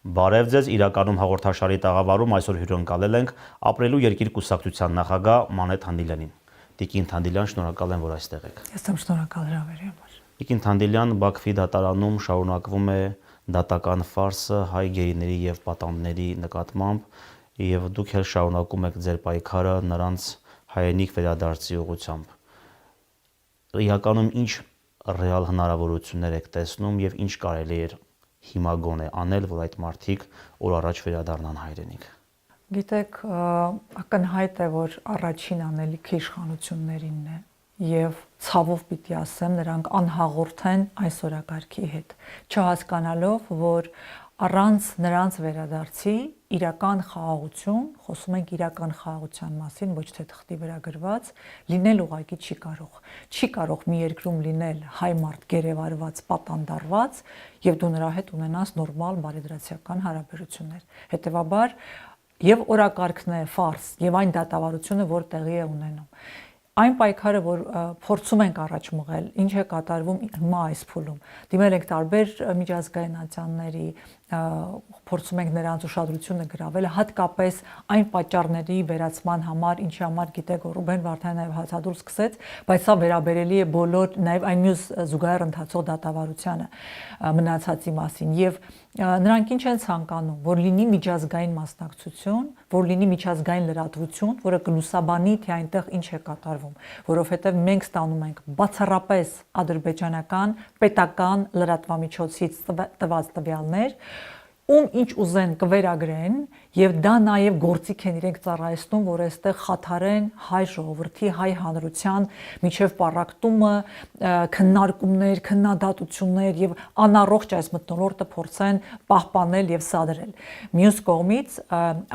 Բարև ձեզ, իրականում հաղորդաշարի տաղավարում այսօր հյուրընկալել ենք ապրելու երկիր կուսակցության նախագահ Մանե Թանդիլյանին։ Տիկին Թանդիլյան, շնորհակալ եմ, որ այստեղ եք։ Ես եմ շնորհակալ հրավերի համար։ Տիկին Թանդիլյան, Բաքվի դատարանում շարունակվում է դատական ֆարսը հայ գերիների եւ պատանդների նկատմամբ, եւ դուք էլ շարունակում եք ձեր պայքարը նրանց հայրենիք վերադարձի ուղղությամբ։ Իրականում ինչ ռեալ հնարավորություններ եք տեսնում եւ ինչ կարելի է հիմա գոնե անել, որ այդ մարդիկ օր առաջ վերադառնան հայրենիք։ Գիտեք, ակնհայտ է, որ առաջին անելիքը իշխանություններինն է եւ ցավով պիտի ասեմ, նրանք անհաղորդ են այս օրակարգի հետ, չհասկանալով, որ առանց նրանց վերադարձի իրական խաղաղություն, խոսում ենք իրական խաղաղության մասին, ոչ թե թղթի վրա գրված, լինել ուղղակի չի կարող։ Չի կարող մի երկրում լինել հայ մարդ գերեվարված, պատանդարված եւ դու նրա հետ ունենաս նորմալ բարեդրացիական հարաբերություններ։ Հետեւաբար եւ օրակարգն է ֆարս եւ այն դատավարությունը, որ տեղի է ունենում։ Այն պայքարը, որ փորձում ենք առաջ մղել, ինչ է կատարվում հիմա այս փուլում։ Դիմել ենք տարբեր միջազգային ատյանների, փորձում ենք նրանց ուշադրությունը գրավել, հատկապես այն պատճառների վերացման համար, ինչի համար գիտեք, որ Ռուբեն Վարդանյանը նաև հացադուլ սկսեց, բայց սա վերաբերելի է բոլոր նաև այն մյուս զուգահեռ ընթացող դատավարությանը մնացածի մասին։ Եվ նրանք ինչ են ցանկանում, որ լինի միջազգային մասնակցություն, որ լինի միջազգային լրատվություն, որը կլուսաբանի, թե այնտեղ ինչ է կատարվում, որովհետև մենք ստանում ենք բացառապես ադրբեջանական պետական լրատվամիջոցից տված տվյալներ, ում ինչ ուզեն կվերագրեն եւ դա նաեւ գործիք են իրենք ծառայեցնում, որ այստեղ խաթարեն հայ ժողովրդի, հայ հանրության միջև պառակտումը, քննարկումներ, քննադատություններ եւ անառողջ այս մթնոլորտը փորձեն պահպանել եւ սադրել։ Մյուս կողմից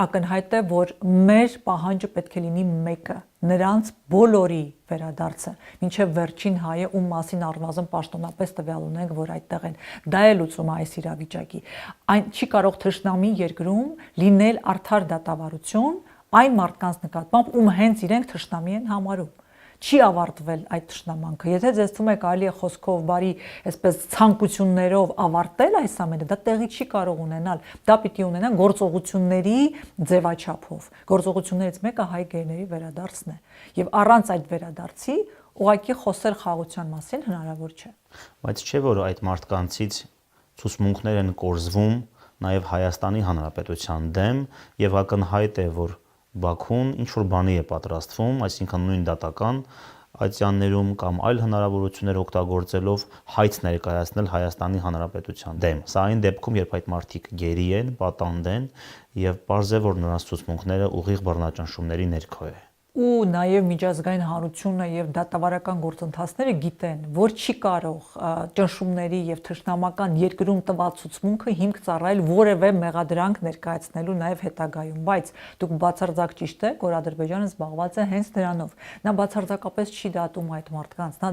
ակնհայտ է, որ մեր պահանջը պետք է լինի մեկը՝ նրանց բոլորի վերադարձը, մինչև վերջին հայը, ում մասին առնվազն պաշտոնապես տվյալ ունենք, որ այդտեղ են։ Դա է լուծումը այս իրավիճակի։ Այն չի կարող թշնամի երկրում լինել արդար դատավարություն այն մարդկանց նկատմամբ, ում հենց իրենք թշնամի են համարում։ Չի ավարտվել այդ թշնամանքը։ Եթե ձեզ թվում է կարելի է խոսքով բարի, այսպես ցանկություններով ավարտել այս ամենը, դա տեղի չի կարող ունենալ։ Դա պիտի ունենա գործողությունների ձևաչափով։ Գործողություններից մեկը հայ գերիների վերադարձն է։ Եվ առանց այդ վերադարձի ուղղակի խոսել խաղաղության մասին հնարավոր չէ։ Բայց չէ՞ որ այդ մարդկանցից ցուցմունքներ են կորզվում նաև Հայաստանի Հանրապետության դեմ եւ ակնհայտ է, որ Բաքուն ինչ-որ բանի է պատրաստվում, այսինքն նույն դատական ատյաններում կամ այլ հնարավորություններ օգտագործելով հայց ներկայացնել Հայաստանի Հանրապետության դեմ։ Սա այն դեպքում, երբ այդ մարդիկ գերի են, պատանդ են եւ պարզ է, որ նրանց ցուցմունքները ուղիղ բռնաճնշումների ներքո է։ Ու նաև միջազգային հանրությունը եւ դատավարական գործընթացները գիտեն, որ չի կարող ճնշումների եւ թշնամական երկրում տված ցուցմունքը հիմք ծառայել որևէ մեղադրանք ներկայացնելու նաև հետագայում, բայց դուք բացարձակ ճիշտ եք, որ Ադրբեջանը զբաղված է հենց դրանով։ Նա բացարձակապես չի դատում այդ մարդկանց, նա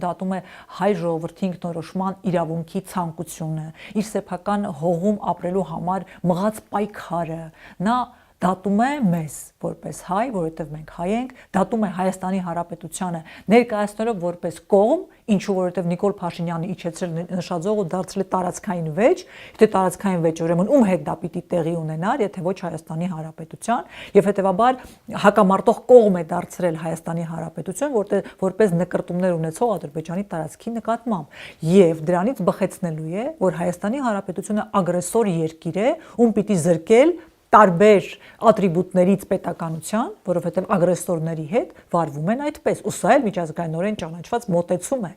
դատում է հայ ժողովրդի ինքնորոշման իրավունքի ցանկությունը, իր սեփական հողում ապրելու համար մղած պայքարը։ Նա դատում է մեզ որպես հայ, որովհետև մենք հայ ենք, դատում է Հայաստանի Հանրապետությանը ներկայացնելով որպես կողմ, ինչու որովհետև Նիկոլ Փաշինյանը իջեցրել նշաձողը դարձրել տարածքային վեճ, եթե տարածքային վեճ ուրեմն ում հետ դա պիտի տեղի ունենար, եթե ոչ Հայաստանի Հանրապետության, եւ հետեւաբար հակամարտող կողմ է դարձրել Հայաստանի Հանրապետություն, որպես նկրտումներ ունեցող Ադրբեջանի տարածքի նկատմամբ, եւ դրանից բխեցնելու է, որ Հայաստանի Հանրապետությունը ագրեսոր երկիր է, ում պիտի զրկել տարբեր ատրիբուտներից պետականության, որովհետև ագրեսորների հետ վարվում են այդպես, ու սա էլ միջազգայինորեն ճանաչված մոտեցում է։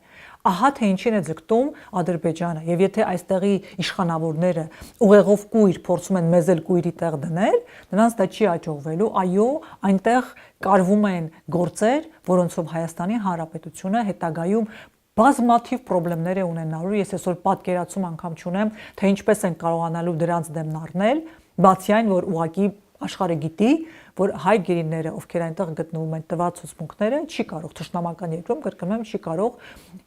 Ահա թե ինչին է ձգտում Ադրբեջանը, եւ եթե այստեղի իշխանավորները ուղեղով կույր փորձում են մեզ էլ կույրի տեղ դնել, նրանց դա չի հաջողվելու, այո, այնտեղ կարվում են գործեր, որոնցով Հայաստանի Հանրապետությունը հետագայում բազմաթիվ խնդիրներ է ունենալու, ես այսօր պատկերացում անգամ չունեմ, թե ինչպես են կարողանալու դրանց դեմն առնել, բացի այն, որ ուղղակի աշխարհը գիտի, որ հայ գերիները, ովքեր այնտեղ գտնվում են տված ցուցմունքները, չի կարող թշնամական երկրում կրկնեմ, չի կարող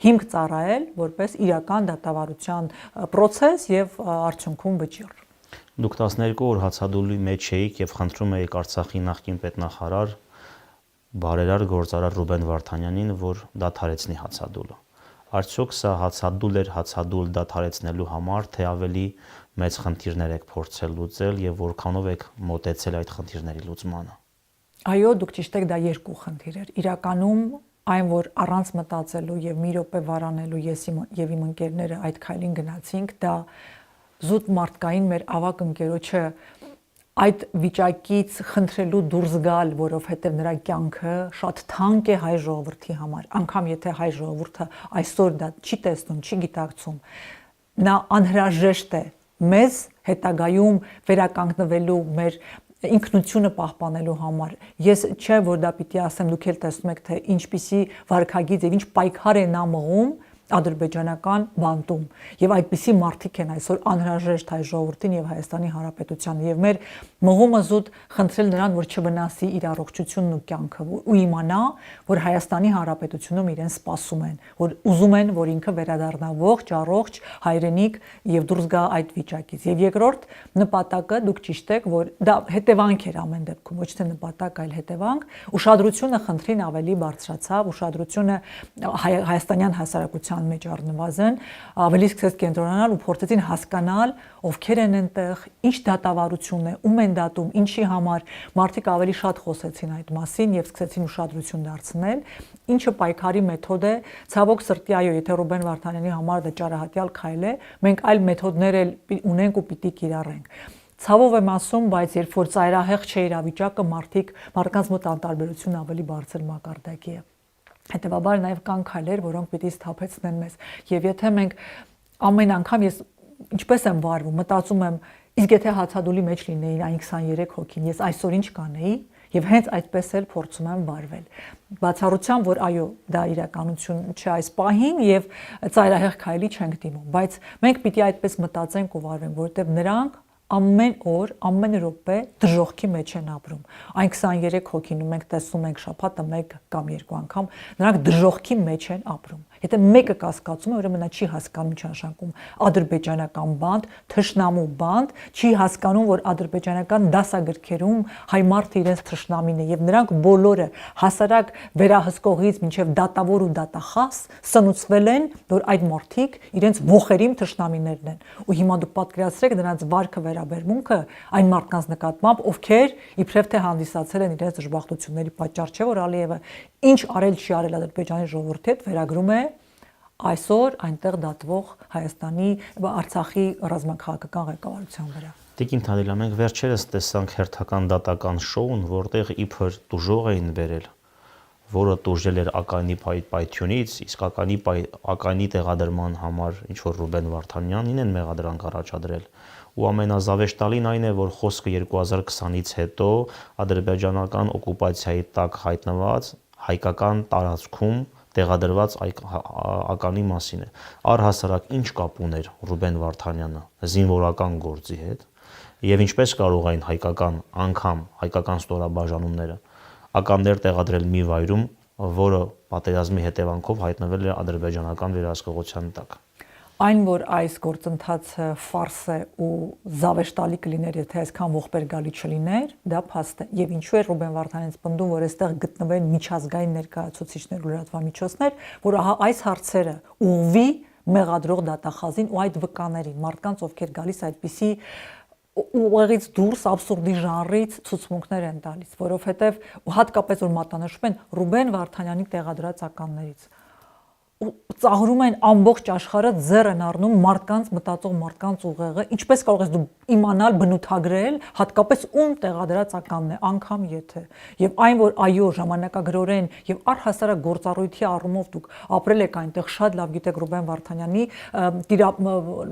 հիմք ծառայել որպես իրական դատավարության process եւ արդյունքում վճիռ։ Դուք 12 օր հացադուլի մեջ էիք եւ խնդրում էիք Արցախի նախկին պետնախարար բարերար գործարար Ռուբեն Վարդանյանին, որ դադարեցնի հացադուլը։ Արդյոք սա հացադուլ էր հացադուլ դադարեցնելու համար, թե ավելի մեծ խնդիրներ եք փորձել լուծել եւ որքանով եք մոտեցել այդ խնդիրների լուծմանը։ Այո, դուք ճիշտ եք, դա երկու խնդիր էր։ Իրականում այն, որ առանց մտածելու եւ մի րոպե վարանելու ես եւ իմ ընկերները այդ քայլին գնացինք, դա զուտ մարդկային մեր ավակ ընկերոջը այդ վիճակից խնդրելու դուրս գալ, որովհետեւ նրա կյանքը շատ թանկ է հայ ժողովրդի համար, անգամ եթե հայ ժողովուրդը այսօր դա չի տեսնում, չի գիտակցում, նա անհրաժեշտ է մեզ հետագայում վերականգնվելու մեր ինքնությունը պահպանելու համար։ Ես չէ որ դա պիտի ասեմ, դուք էլ տեսնում եք թե ինչպիսի վարքագիծ եւ ինչ պայքար է նա մղում ադրբեջանական բանտում եւ այդպիսի մարդիկ են այսօր անհրաժեշտ հայ ժողովրդին եւ Հայաստանի Հանրապետությանը եւ մեր մղումը զուտ խնդրել նրան որ չվնասի իր առողջությունն ու կյանքը ու իմանա որ Հայաստանի Հանրապետությունում իրեն սպասում են որ ուզում են որ ինքը վերադառնա ողջ առողջ հայրենիք եւ դուրս գա այդ վիճակից եւ երկրորդ նպատակը դուք ճիշտ եք որ դա հետևանք էր ամեն դեպքում ոչ թե նպատակ այլ հետևանք ուշադրությունը խնդրին ավելի բարձրացավ ուշադրությունը հայաստանյան հասարակության մեջ առնվազն ավելի սկսեց կենտրոնանալ ու փորձեցին հասկանալ ովքեր են այնտեղ, ինչ դատավարություն է, ում են դատում, ինչի համար մարդիկ ավելի շատ խոսեցին այդ մասին եւ սկսեցին ուշադրություն դարձնել, ինչը պայքարի մեթոդ է, ցավոք սրտի այո, եթե Ռուբեն Վարդանյանի համար դա ճարահատյալ քայլ է, մենք այլ մեթոդներ էլ ունենք ու պիտի կիրառենք։ Ցավով եմ ասում, բայց երբ որ ծայրահեղ չէ իրավիճակը, մարդկանց մոտ անտարբերությունը ավելի բարձր մակարդակի է։ Հետևաբար նաև կան քայլեր, որոնք պիտի սթափեցնեն մեզ։ Եվ եթե մենք ամեն անգամ ես ինչպես եմ վարվում, մտածում եմ, իսկ եթե հացադուլի մեջ լինեին այն 23 հոգին, ես այսօր ինչ կանեի, եւ հենց այդպես էլ փորձում եմ վարվել։ Բացառությամբ, որ այո, դա իրականություն չէ այս պահին եւ ծայրահեղ քայլի չենք դիմում, բայց մենք պիտի այդպես մտածենք ու վարվենք, որովհետեւ նրանք ամեն օր, ամեն րոպե դժոխքի մեջ են ապրում։ Այն 23 հոգին ու մենք տեսնում ենք շաբաթը 1 կամ 2 անգամ, նրանք դժոխքի մեջ են ապրում։ Եթե մեկը կասկածում է, ուրեմն նա չի հասկանում ինչ նշանակում ադրբեջանական բանտ, թշնամու բանտ, չի հասկանում, որ ադրբեջանական դասագրքերում հայ մարդը իրենց թշնամին է եւ նրանք բոլորը հասարակ վերահսկողից մինչեւ դատավոր ու դատախաս սնուցվել են, որ այդ մարդիկ իրենց ողերիմ թշնամիներն են։ Ու հիմա դուք պատկերացրեք նրանց վարքը վերաբերմունքը այն մարդկանց նկատմամբ, ովքեր իբրև թե հանդիսացել են իրենց դժբախտությունների պատճառ, չէ՞ որ Ալիևը ինչ արել չի արել Ադրբեջանի ժողովրդի հետ վերագրում է այսօր այնտեղ դատվող Հայաստանի Արցախի ռազմաքաղաքական ղեկավարության վրա։ Տիկին Թադելյան, մենք վերջերս տեսանք հերթական դատական շոուն, որտեղ իբր տուժող էին բերել, որը տուժել էր ականի պայթյունից, իսկ ականի տեղադրման համար ինչ որ Ռուբեն Վարդանյանին են մեղադրանք առաջադրել։ Ու ամենազավեշտալին այն է, որ խոսքը 2020-ից հետո ադրբեջանական օկուպացիայի տակ հայտնված հայկական տարածքում տեղադրված ականի մասին է։ Առհասարակ ինչ կապ ուներ Ռուբեն Վարդանյանը զինվորական գործի հետ եւ ինչպես կարող էին հայկական ստորաբաժանումները ականներ տեղադրել մի վայրում, որը պատերազմի հետևանքով հայտնվել է ադրբեջանական վերահսկողության տակ։ Այն որ այս գործընթացը ֆարս է ու զավեշտալի կլիներ, եթե այսքան ողբերգալի չլիներ, դա փաստ է։ Եվ ինչու է Ռուբեն Վարդանյանից պնդում, որ այստեղ գտնվեն միջազգային ներկայացուցիչներ ու լրատվամիջոցներ, որ ահա այս հարցերը ուղղվի մեղադրող դատախազին ու այդ վկաներին, մարդկանց, ովքեր գալիս այդպիսի ուղեղից դուրս абսուրդի ժանրից ցուցմունքներ են տալիս, որովհետև հատկապես որ մատնանշում են Ռուբեն Վարդանյանի տեղադրած ականներից ծաղրում են ամբողջ աշխարհը ձեռ են առնում մարդկանց մտածող մարդկանց ուղեղը, ինչպես կարող ես դու իմանալ, բնութագրել, հատկապես ում տեղադրած ականն է, անգամ եթե։ Եվ այն որ այո, ժամանակագրորեն եւ առհասարակ գործառույթի առումով դուք ապրել եք այնտեղ, շատ լավ գիտեք Ռուբեն Վարդանյանի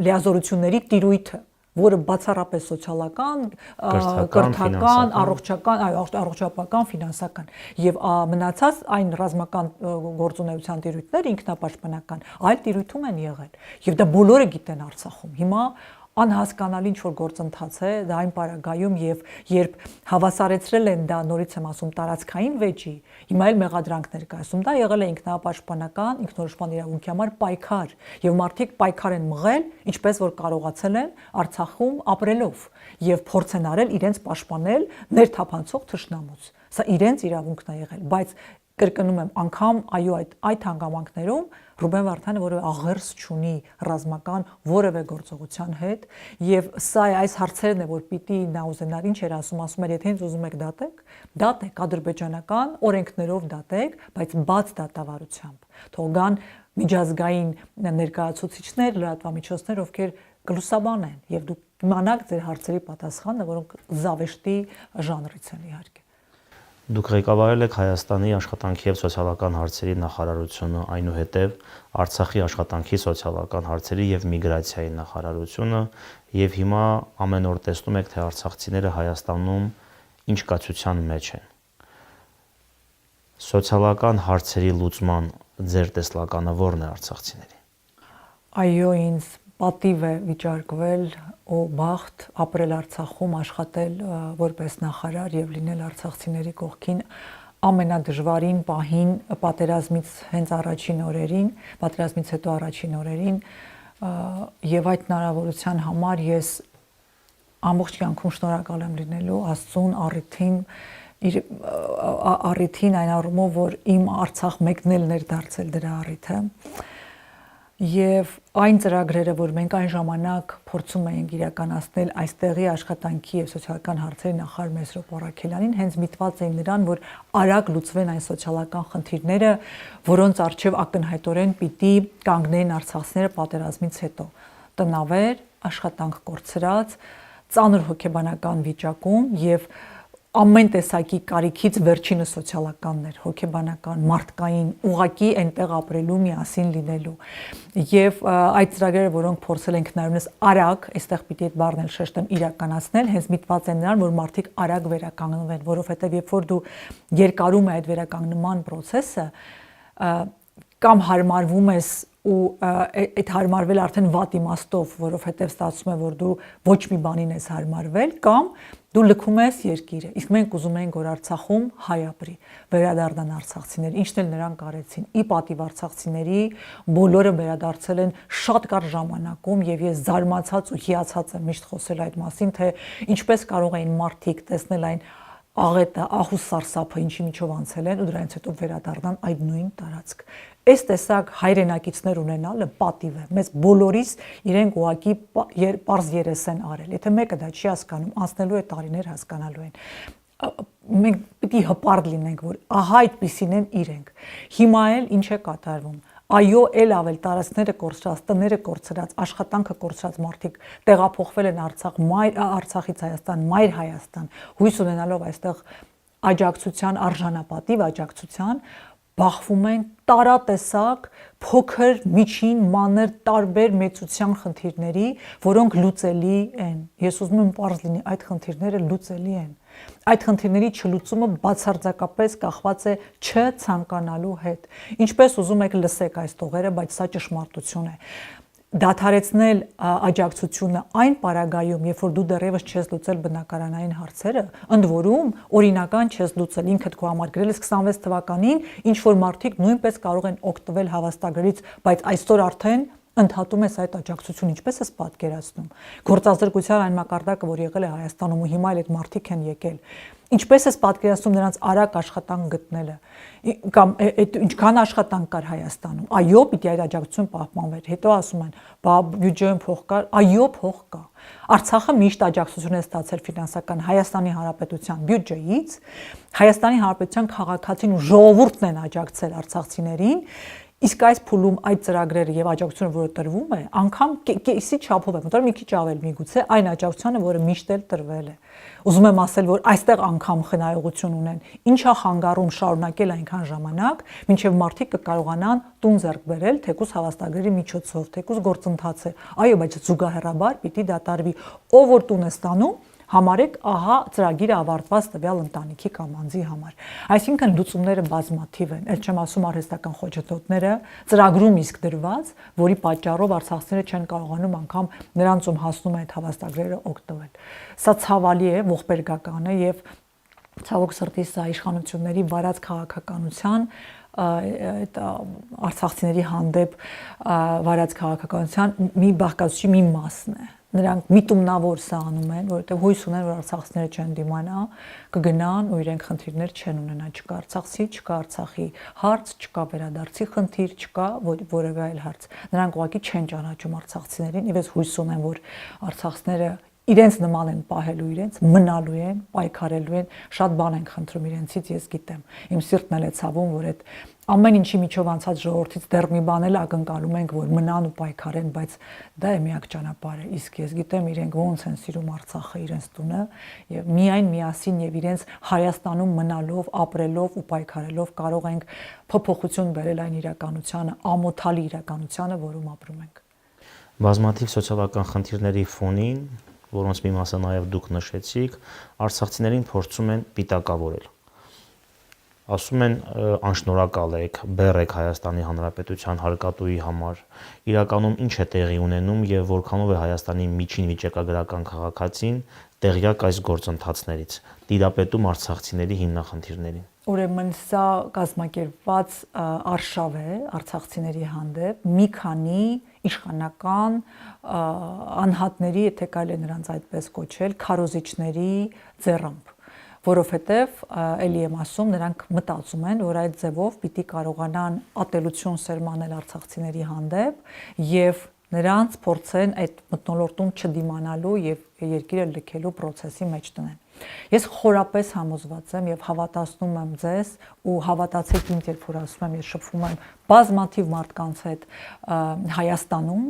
լիազորությունների տիրույթը, որը բացառապես սոցիալական, կրթական, առողջապահական, ֆինանսական եւ մնացած այն ռազմական գործունեության տիրույթները ինքնապաշտպանական այլ տիրույթում են եղել եւ դա բոլորը գիտեն Արցախում։ Հիմա անհասկանալի ինչ որ գործընթաց է դա այն պարագայում եւ երբ հավասարեցրել են դա նորից եմ ասում տարածքային վեճի հիմա էլ մեղադրանքներ կայացում դա եղել է ինքնապաշտպանական ինքնորոշման իրավունքի համար պայքար եւ մարդիկ պայքար են մղել ինչպես որ կարողացել են Արցախում ապրելով եւ փորձ են արել իրենց պաշտպանել ներթափանցող թշնամուց սա իրենց իրավունքն է եղել բայց կրկնում եմ, անգամ այո այդ հանգամանքներում Ռուբեն Վարդանը որևէ աղերս չունի ռազմական որևէ գործողության հետ եւ սա այս հարցերն է որ պիտի նա ուզենար ինչ էր ասում էր եթե ինձ ուզում եք դատեք ադրբեջանական օրենքներով դատեք, բայց բաց դատավարությամբ թող գան միջազգային ներկայացուցիչներ, լրատվամիջոցներ, ովքեր կլուսաբանեն եւ դուք իմանաք ձեր հարցերի պատասխանը, որոնք զավեշտի ժանրից են իհարկե։ Դուք ղեկավարել եք Հայաստանի աշխատանքի եւ սոցիալական հարցերի նախարարությունը, այնուհետև Արցախի աշխատանքի սոցիալական հարցերի եւ միգրացիայի նախարարությունը եւ հիմա ամեն օր տեսնում եք թե արցախցիները Հայաստանում ինչ կացության մեջ են։ Սոցիալական հարցերի լուծման ձեր տեսլականը ո՞րն է արցախցիների։ Այո, ինձ պատիվ է վիճարկվել ու բախտ ապրել Արցախում, աշխատել որպես նախարար եւ լինել արցախցիների կողքին ամենադժվարին պահին պատերազմից հենց առաջին օրերին, պատերազմից հետո առաջին օրերին եւ այդ հնարավորության համար ես ամբողջ կյանքում շնորհակալ եմ լինելու Աստծուն, առիթին այն առումով, որ իմ Արցախ մեկնելն էր դարձել դրա առիթը։ Եվ այն ծրագրերը, որ մենք այն ժամանակ փորձում էինք իրականացնել այստեղի աշխատանքի եւ սոցիալական հարցերի նախարար Մեսրոպ Առաքելյանին, հենց միտված էին նրան, որ արագ լուծվեն այն սոցիալական խնդիրները, որոնց առջեւ ակնհայտորեն պիտի կանգնեին արցախցիները պատերազմից հետո։ Տնավեր, աշխատանք կորցրած, ծանր հոգեբանական վիճակում եւ ամեն տեսակի կարիքից վերջինը սոցիալականն էր, հոգեբանական, մարդկային, ուղակի այնտեղ ապրելու, միասին լինելու։ Եվ այդ ծրագրերը, որոնք փորձել ենք հնարավորինս արագ, այստեղ պիտի այդ բառն էլ շեշտեմ, իրականացնել, հենց միտված են նրան, որ մարդիկ արագ վերականգնվեն, որովհետև երբ որ դու երկարում է այդ վերականգնման process-ը, կամ հարմարվում ես ու այդ հարմարվել արդեն վատ իմաստով, որովհետև ստացվում է, որ դու ոչ մի բանին ես հարմարվել, կամ դու լքում ես երկիրը։ Իսկ մենք ուզում ենք, որ Արցախում հայ ապրի, վերադառնան արցախցիներ, ինչն էլ նրանք արեցին։ Ի պատիվ արցախցիների բոլորը վերադարձել են շատ կարճ ժամանակում եւ ես զարմացած ու հիացած եմ միշտ խոսել այդ մասին, թե ինչպես կարող էին մարդիկ տեսնել այն աղետը, ահուս սարսափը, ինչի միջով անցել են ու դրանից հետո վերադառնան այդ նույն տարածք։ Այս տեսակ հայրենակիցներ ունենալը պատիվ է։ Մեզ բոլորիս իրենք ուղակի պարզ երես են արել։ Եթե մեկը դա չի հասկանում, անցնելու է տարիներ հասկանալու են։ Մենք պիտի հպարտ լինենք, որ ահա այդպիսին են իրենք։ Հիմա էլ ինչ է կատարվում։ Այո, ել ավել տարածքները կորցրած, տները կորցրած, աշխատանքը կորցրած մարդիկ տեղափոխվել են Արցախից Հայաստան, մայր Հայաստան, հույս ունենալով այստեղ աջակցության, արժանապատիվ աջակցության, բախվում են տարատեսակ, փոքր, միջին, մանր, տարբեր մեծության խնդիրների, որոնք լուծելի են։ Ես ուզում եմ պարզ լինի, այդ խնդիրները լուծելի են։ Այդ խնդիրների չլուծումը բացարձակապես կախված է չցանկանալու հետ։ Ինչպես ուզում եք լսեք այս տողերը, բայց սա ճշմարտություն է։ Դադարեցնել աջակցությունը այն պարագայում, երբ որ դու դեռևս չես լուծել բնակարանային հարցերը, ընդ որում օրինական չես լուծել, ինքդ քո համար գրել ես 26 թվականին, ինչ որ մարդիկ նույնպես կարող են օգտվել հավաստագրից, բայց այսօր արդեն ընդհատում ես այդ աջակցությունը, ինչպես ես պատկերացնում։ Գործազրկության այն մակարդակը, որ եղել է Հայաստանում ու հիմա էլ այդ մարդիկ են եկել։ Ինչպես ես պատկերացնում նրանց արագ աշխատանք գտնելը, կամ ինչքան աշխատանք կար Հայաստանում։ Այո, պիտի այդ աջակցություն պահպանվեր։ Հետո ասում են, բա բյուջեում փող կար։ Այո, փող կա։ Արցախը միշտ աջակցություն է ստացել ֆինանսական Հայաստանի Հանրապետության բյուջեից, Հայաստանի Հանրապետության քաղաքացին ու ժողովուրդն են աջակցել արցախցիներին։ Իսկ այս փուլում այդ ծրագրերը եւ աջակցությունը, որը տրվում է, անգամ կեսի չափով է, մտորը մի քիչ ավել միգուցե այն աջակցությունը, որը միշտ էլ տրվել է։ Ուզում եմ ասել, որ այստեղ անգամ խնայողություն ունեն։ Ինչա խանգարում շարունակել այնքան ժամանակ, մինչև մարդիկ կկարողանան տուն ձեռք բերել, թեկուզ հավաստագրերի միջոցով, թեկուզ գործընթաց է։ Այո, բայց զուգահեռաբար պիտի դատարվի։ Ով որ տուն է ստանում, համարեք, ահա ծրագիրը ավարտված տվյալ ընտանիքի կամ անձի համար։ Այսինքն լուծումները բազմաթիվ են, այլ չեմ ասում արհեստական խոչընդոտները, ծրագրում իսկ դրված, որի պատճառով արցախցիները չեն կարողանում անգամ նրանց ում հասնում է այդ հավաստագրերը օգտվել։ Սա ցավալի է, ողբերգական է եւ ցավոք սրտի սա իշխանությունների վարած քաղաքականության այդ արցախցիների հանդեպ վարած քաղաքականության մի բաղկացուցիչ մի մասն է։ նրանք միտումնավոր սա անում են, որովհետև հույս ունեն, որ արցախցիները չեն դիմանա, կգնան ու իրենք խնդիրներ չեն ունենա, չկա Արցախի, չկա Արցախի հարց, չկա վերադարձի խնդիր, չկա որևէ այլ հարց։ Նրանք ուղղակի չեն ճանաչում արցախցիներին, եւ ես հույս ունեմ, որ արցախցիները իրենց նման են պահելու իրենց, մնալու են, պայքարելու են, շատ բան են խնդրում իրենցից, ես գիտեմ։ Իմ սիրտն էլ է ցավում, որ այդ ամեն ինչի միջով անցած ժողովրդից դեռ մի բան էլ ակնկալում ենք, որ մնան ու պայքարեն, բայց դա է միակ ճանապարհը։ Իսկ ես գիտեմ իրենք ոնց են սիրում Արցախը, իրենց տունը, եւ միայն միասին եւ իրենց Հայաստանում մնալով, ապրելով ու պայքարելով կարող ենք փոփոխություն բերել այն իրականությանը, ամոթալի իրականությանը, որում ապրում ենք։ Բազմաթիվ սոցիալական խնդիրների ֆոնին, որոնց մի մասը նաև դուք նշեցիք, արցախցիներին փորձում են պիտակավորել։ Ասում են անշնորհակալ եք, բեռ եք Հայաստանի Հանրապետության հարկատուի համար։ Իրականում ինչ է տեղի ունենում եւ որքանով է Հայաստանի միջին վիճակագրական քաղաքացին տեղյակ այս գործընթացներից, տիրապետում արցախցիների հիմնախնդիրներին։ Ուրեմն սա կազմակերպված արշավ է արցախցիների հանդեպ մի քանի իշխանական անհատների, եթե կարելի է նրանց այդպես կոչել, քարոզիչների ձեռամբ, որովհետև էլի եմ ասում, նրանք մտածում են, որ այդ ձևով պիտի կարողանան ատելություն սերմանել արցախցիների հանդեպ եւ նրանց փորձեն այդ մթնոլորտում չդիմանալու եւ երկիրը լքելու process-ի մեջ տնեն։ Ես խորապես համոզված եմ եւ հավատացնում եմ ձեզ ու հավատացեք ինձ, երբ որ ասում եմ, ես շփվում եմ բազմաթիվ մարդկանց հետ Հայաստանում,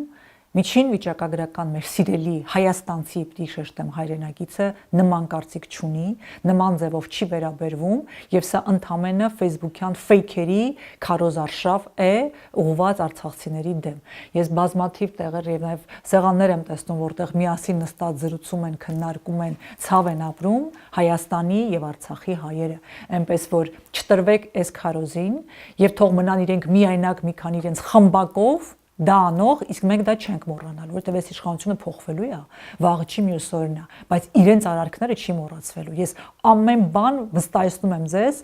միջին վիճակագրական մեր սիրելի հայաստանցի պիտի շեշտեմ հայրենակիցը նման կարծիք չունի, նման ձևով չի վերաբերվում եւ սա ընդամենը Facebook-յան ֆեյքերի քարոզարշավ է ուղղված արցախցիների դեմ։ Ես բազմաթիվ տեղեր եւ նաեւ սեղաններ եմ տեսնում, որտեղ միասին նստած զրուցում են, քննարկում են, ցավ են ապրում Հայաստանի եւ Արցախի հայերը, այնպես որ չտրվեք այս քարոզին եւ թող մնան իրենք միայնակ մի քանի իրենց խմբակով դա անող, իսկ մենք դա չենք մոռանալ, որովհետև այս իշխանությունը փոխվելու է, վաղը չի մյուս օրն է, բայց իրենց արարքները չի մոռացվելու։ Ես ամեն բան վստահեցնում եմ ձեզ,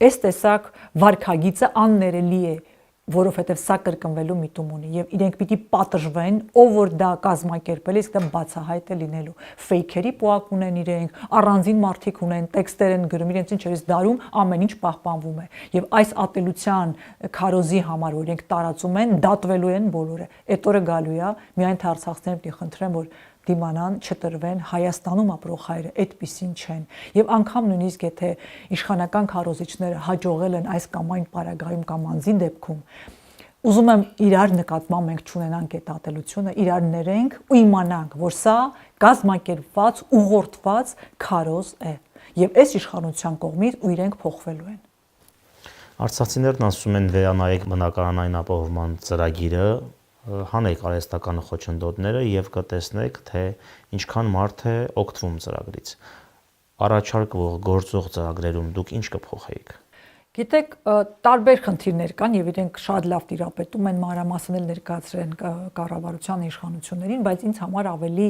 այս տեսակ վարքագիծը աններելի է, որովհետև սա կրկնվելու միտում ունի եւ իրենք պիտի պատժվեն, ով որ դա կազմակերպել է, իսկ դա բացահայտ է լինելու։ Ֆեյքերի պոակ ունեն իրենք, առանձին մարդիկ ունեն, տեքստեր են գրում, իրենց ինչերից դարում ամեն ինչ պահպանվում է։ Եվ այս ատելության քարոզի համար, որ իրենք տարածում են, դատվելու են բոլորը։ Այդ օրը գալու է, միայն թե արցախցիներն պիտի խնդրեն, որ դիմանան չտրվեն Հայաստանում ապրող հայերը այդպիսին չեն եւ անգամ նույնիսկ եթե իշխանական քարոզիչները հաջողել են այս կամ այն պարագայում կամ անձին դեպքում ուզում եմ իրար նկատմամբ մենք չունենանք այդ ատելությունը իրար ներենք ու իմանանք որ սա կազմակերպված ուղղորդված քարոզ է եւ այս իշխանության կողմից ու իրենք փոխվելու են Արցախցիներն ասում են վերանայեք բնակարանային ապահովման ծրագիրը հանեք արհեստական խոչընդոտները եւ կտեսնեք թե ինչքան մարդ է օգտվում ծրագրից առաջարկվող գործող ծրագրերում դուք ինչ կփոխեիք Գիտեք տարբեր խնդիրներ կան եւ իրենք շատ լավ տիրապետում են մանրամասն էլ ներկայացրել են կառավարության իշխանություններին բայց ինձ համար ավելի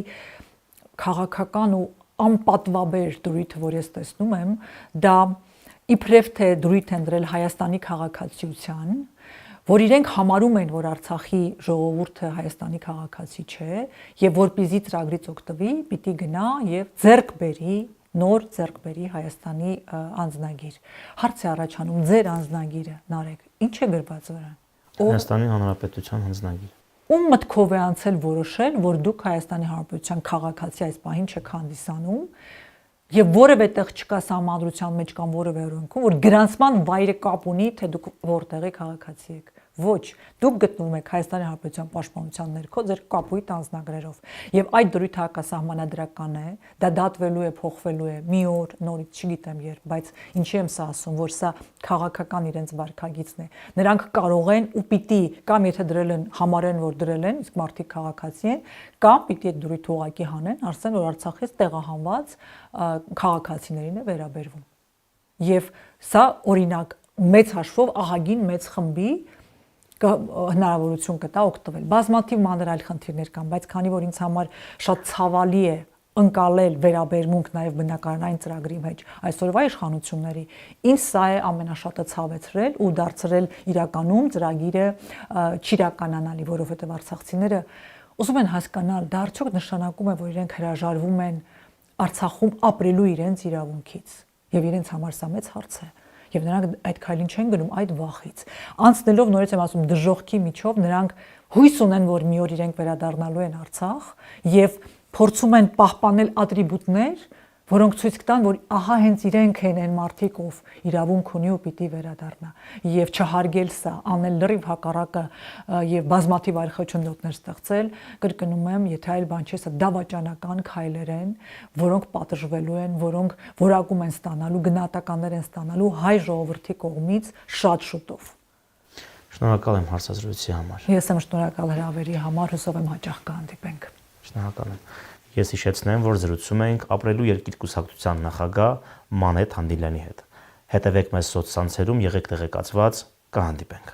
քաղաքական ու անպատվաբեր դրույթը որ ես տեսնում եմ դա իբրև թե դրույթ են դրել Հայաստանի քաղաքացիության որ իրենք համարում են, որ Արցախի ժողովուրդը Հայաստանի քաղաքացի չէ եւ որպեսզի ծրագրից օգտվի, պիտի գնա եւ ձեռք բերի նոր ձեռք բերի Հայաստանի անձնագիր։ Հարց է առաջանում ձեր անձնագիրը, Նարեկ, ինչ է գրված վրան։ Հայաստանի Հանրապետության անձնագիր։ Ում մտքով է անցել որոշել, որ դուք Հայաստանի Հանրապետության քաղաքացի այս պահին չեք հանդիսանում եւ որևէ տեղ չկա սահմանադրության մեջ կամ որևէ օրենքում, որ գրանցման վայրը կապ ունի, թե դուք որտեղի քաղաքացի եք։ Ոչ, դուք գտնվում եք Հայաստանի Հանրապետության պաշտպանության ներքո ձեր կապույտ անձնագրերով եւ այդ դրույթը հակասահմանադրական է, դա դատվելու է, փոխվելու է մի օր, նորից չգիտեմ երբ, բայց ինչի եմ սա ասում, որ սա քաղաքական իրենց վարքագիծն է։ Նրանք կարող են ու պիտի կամ եթե դրել են, համարեն, որ դրել են, իսկ մարդիկ քաղաքացի են, կամ պիտի այդ դրույթը ուղղակի հանեն, ասեն, որ Արցախից տեղահանված քաղաքացիներին է վերաբերվում։ Եվ սա օրինակ մեծ հաշվով ահագին մեծ խմբի հնարավորություն կտա օգտվել։ Բազմաթիվ մանրայլ խնդիրներ կան, բայց քանի որ ինձ համար շատ ցավալի է ընկալել վերաբերմունք նաև բնակարանային ծրագրի մեջ այսօրվա իշխանությունների, ինձ սա է ամենաշատը ցավեցրել ու դարձրել իրականում ծրագիրը չիրականանալի, որովհետև արցախցիները ուզում են հասկանալ, դա արդյոք նշանակում է, որ իրենք հրաժարվում են Արցախում ապրելու իրենց իրավունքից, եւ իրենց համար սա մեծ հարց է։ Եվ նրանք այդ քայլին չեն գնում այդ վախից։ Անցնելով նորից եմ ասում դժողքի միջով նրանք հույս ունեն, որ մի օր իրենք վերադառնալու են Արցախ եւ փորձում են պահպանել ատրիբուտներ, որոնք ցույց կտան, որ ահա հենց իրենք են այն մարդիկ, ով իրավունք ունի ու պիտի վերադառնա։ Եվ չհարգել սա, անել լրիվ հակառակը եւ բազմաթիվ այլ խոչընդոտներ ստեղծել, կրկնում եմ, եթե այլ բան չէ, սա դավաճանական քայլեր են, որոնք պատժվելու են, որոնք որակում են ստանալու, գնահատականներ են ստանալու հայ ժողովրդի կողմից շատ շուտով։ Շնորհակալ եմ հարցազրույցի համար։ Ես եմ շնորհակալ հրավերի համար, հուսով եմ հաճախ կհանդիպենք։ Շնորհակալ եմ։ Ես հիշեցնեմ, որ զրուցում ենք ապրելու երկիր կուսակցության նախագահ Մանեթ Հանդիլյանի հետ։ Հետևեք մեզ սոցցանցերում, եղեք տեղեկացված, կհանդիպենք։